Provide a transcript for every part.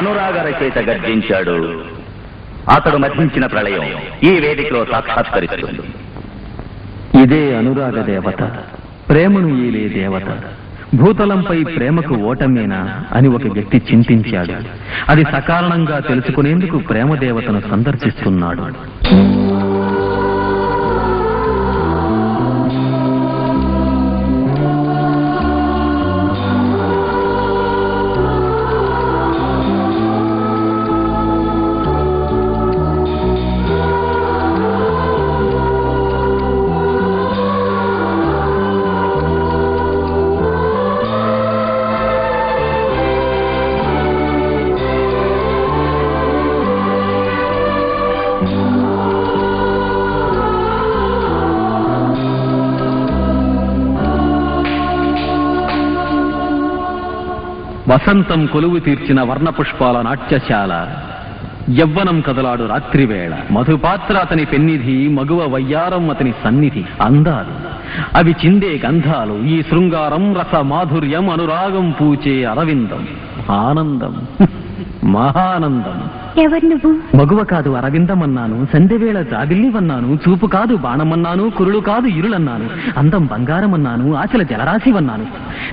అనురాగ రచయిత గర్జించాడు. అతడు మధించిన ప్రళయం ఈ వేదికలో సాక్షాత్కరిస్తుంది. ఇదే అనురాగ దేవత, ప్రేమను ఈలే దేవత. భూతలంపై ప్రేమకు ఓటమేనా అని ఒక వ్యక్తి చింతించాడు. అది సకారణంగా తెలుసుకునేందుకు ప్రేమ దేవతను సందర్శిస్తున్నాడు. వసంతం కొలువు తీర్చిన వర్ణపుష్పాల నాట్యశాల, యవ్వనం కదలాడు రాత్రివేళ. మధుపాత్ర అతని పెన్నిధి, మగువ వయ్యారం అతని సన్నిధి. అందాలు అవి చిందే గంధాలు, ఈ శృంగారం రస మాధుర్యం, అనురాగం పూచే అరవిందం. ఆనందం, మహానందం. ఎవరు నువ్వు? మగువ కాదు అరవిందమన్నాను, సంధ్యవేళ జాబిల్లివన్నాను, చూపు కాదు బాణమన్నాను, కురులు కాదు ఇరులన్నాను, అందం బంగారమన్నాను, ఆశల జలరాశివన్నాను,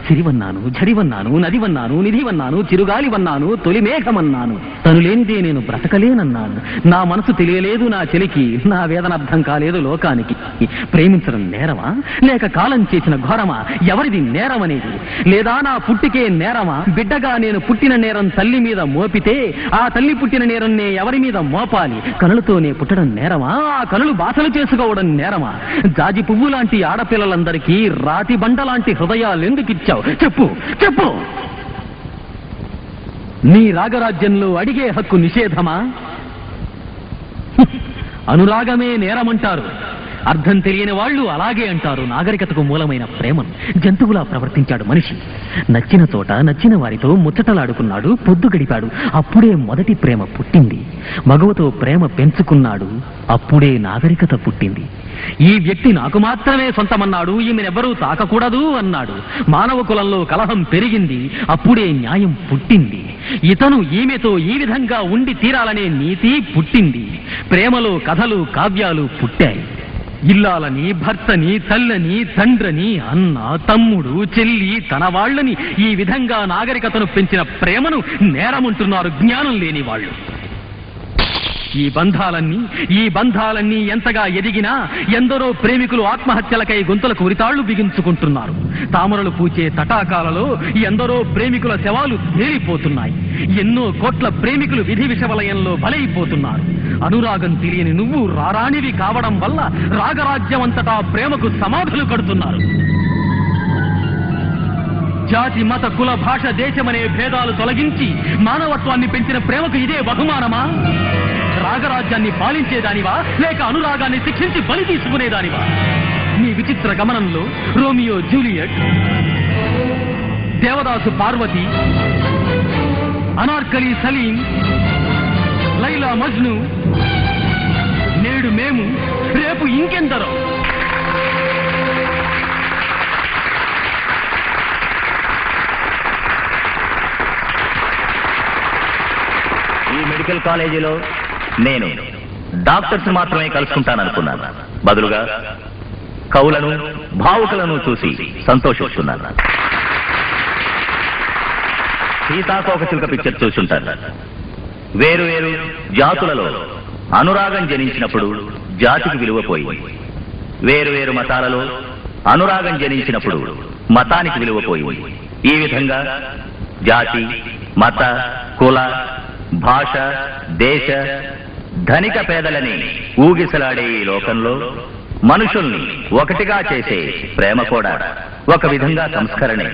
సిరివన్నాను, ఝడివన్నాను, నదివన్నాను, నిధివన్నాను, చిరుగాలివన్నాను, తొలి మేఘమన్నాను. తను లేనిదే నేను బ్రతకలేనన్నాను. నా మనసు తెలియలేదు నా చెలికి, నా వేదన అర్థం కాలేదు లోకానికి. ప్రేమించడం నేరమా లేక కాలం చేసిన ఘోరమా? ఎవరిది నేరం అనేది? లేదా నా పుట్టికే నేరమా? బిడ్డగా నేను పుట్టిన నేరం తల్లి మీద మోపితే ఆ తల్లి పుట్టిన నేరన్నే ఎవరి మీద మోపాలి? కనులతోనే పుట్టడం నేరమా? ఆ కనులు బాసలు చేసుకోవడం నేరమా? జాజి పువ్వు లాంటి ఆడపిల్లలందరికీ రాతి బండ లాంటి హృదయాలు ఎందుకు ఇచ్చావు? చెప్పు చెప్పు. నీ రాగరాజ్యంలో అడిగే హక్కు నిషేధమా? అనురాగమే నేరమంటారు. అర్థం తెలియని వాళ్ళు అలాగే అంటారు. నాగరికతకు మూలమైన ప్రేమను జంతువులా ప్రవర్తించాడు మనిషి. నచ్చిన చోట నచ్చిన వారితో ముచ్చటలాడుకున్నాడు, పొద్దు గడిపాడు. అప్పుడే మొదటి ప్రేమ పుట్టింది. మగవతో ప్రేమ పెంచుకున్నాడు. అప్పుడే నాగరికత పుట్టింది. ఈ వ్యక్తి నాకు మాత్రమే సొంతమన్నాడు, ఈమెనెవ్వరూ తాకకూడదు అన్నాడు. మానవ కులంలో కలహం పెరిగింది. అప్పుడే న్యాయం పుట్టింది. ఇతను ఈమెతో ఈ విధంగా ఉండి తీరాలనే నీతి పుట్టింది. ప్రేమలో కథలు కావ్యాలు పుట్టాయి. ఇల్లాలని, భర్తని, తల్లని, తండ్రిని, అన్న, తమ్ముడు, చెల్లి, తన వాళ్ళని ఈ విధంగా నాగరికతను పెంచిన ప్రేమను నేరమంటున్నారు జ్ఞానం లేని వాళ్ళు. ఈ బంధాలన్నీ ఎంతగా ఎదిగినా ఎందరో ప్రేమికులు ఆత్మహత్యలకై గొంతులకు ఉరితాళ్లు బిగించుకుంటున్నారు. తామరలు పూచే తటాకాలలో ఎందరో ప్రేమికుల శవాలు తేలిపోతున్నాయి. ఎన్నో కోట్ల ప్రేమికులు విధి విషవలయంలో బలైపోతున్నారు. అనురాగం తెలియని నువ్వు రారానివి కావడం వల్ల రాగరాజ్యం అంతటా ప్రేమకు సమాధులు కడుతున్నారు. జాతి, మత, కుల, భాష, దేశమనే భేదాలు తొలగించి మానవత్వాన్ని పెంచిన ప్రేమకు ఇదే బహుమానమా? రాగరాజ్యాన్ని పాలించేదానివా లేక అనురాగాన్ని శిక్షించి బలి తీసుకునేదానివా? నీ విచిత్ర గమనంలో రోమియో జూలియట్, దేవదాసు పార్వతి, అనార్కలి సలీం, లైలా మజ్ను, నేడు మేము, రేపు ఇంకెందరో. ఈ మెడికల్ కాలేజీలో నేను డాక్టర్స్ మాత్రమే కలుసుకుంటాననుకున్నాను. బదులుగా కవులను, భావుకులను చూసి సంతోషిస్తున్నాను. సీతాకోకచిలుక పిక్చర్ చూసుంటాను. వేరు వేరు జాతులలో అనురాగం జనించినప్పుడు జాతికి విలువ పోయింది. వేరు వేరు మతాలలో అనురాగం జనించినప్పుడు మతానికి విలువ పోయింది. ఈ విధంగా జాతి, మత, కుల, భాష, దేశ, ధనిక పేదలని ఊగిసలాడే ఈ లోకంలో మనుషుల్ని ఒకటిగా చేసే ప్రేమ కూడా ఒక విధంగా సంస్కరణే.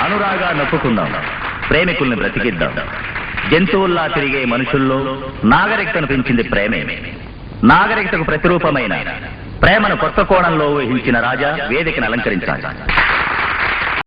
అనురాగా నొప్పుకుందాం, ప్రేమికుల్ని బ్రతికిద్దాం. జంతువుల్లా తిరిగే మనుషుల్లో నాగరికతను పెంచింది ప్రేమే. నాగరికతకు ప్రతిరూపమైన ప్రేమను కొత్త కోణంలో ఊహించిన రాజా వేదికను అలంకరించాలి.